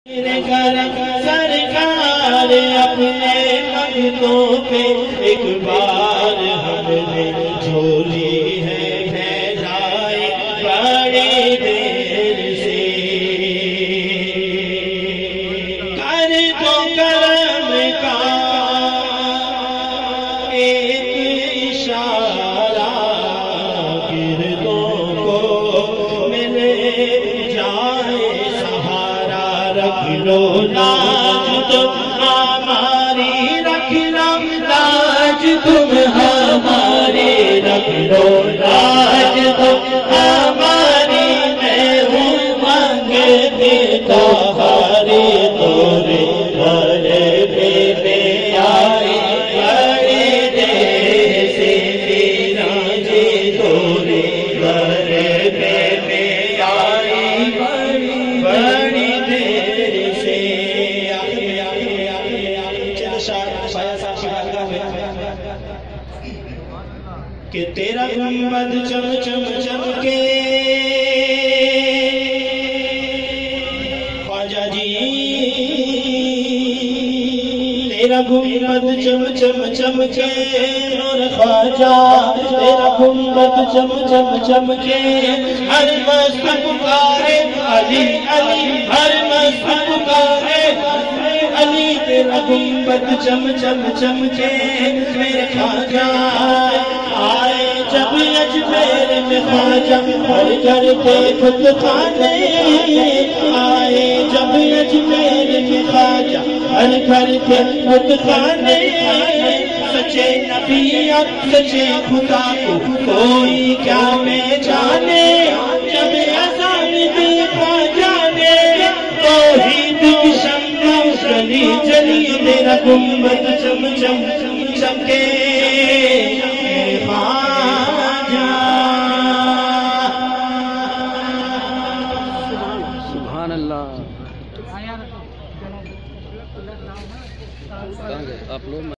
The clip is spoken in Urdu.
سرکار اپنے منگتوں پہ ایک بار ہم نے جھولی ہے بھیجائے بڑی دیر سے، کر دو کرم کا ایک اشارہ، گردوں کو مل جائے سہارا، رکھ لو لاج تم ہماری، رکھ لو لاج تم ہماری، رکھ لو لاج تم ہماری، میں ہوں مانگتی تمہاری، تورے گھر پہ میں آئی بڑی دیر سے، میرا جی تورے گھر پہ میں آئی بڑی دیر سے۔ کہ تیرا گنبد چم چم چمکے خواجہ جی، تیرا گنبد چم چم چمکے نور خواجہ، تیرا گنبد چم چم چمکے، ہر مست پکارے علی علی، ہر مست پکارے علی، تیرا گنبد چم چم چمکے میرے خواجہ، آئے جب اجمیر میں خواجہ بھر کر کے خود خانے، آئے جب اجمیر میں خواجہ بھر کر کے خود خانے، سچے نبی اور سچے خدا کو کوئی کیا میں جانے، جب اذان دی خواجہ نے توحید کی شمع جلی جلی، تیرا گنبد چم چم چمکے سبحان اللہ۔ آپ لوگ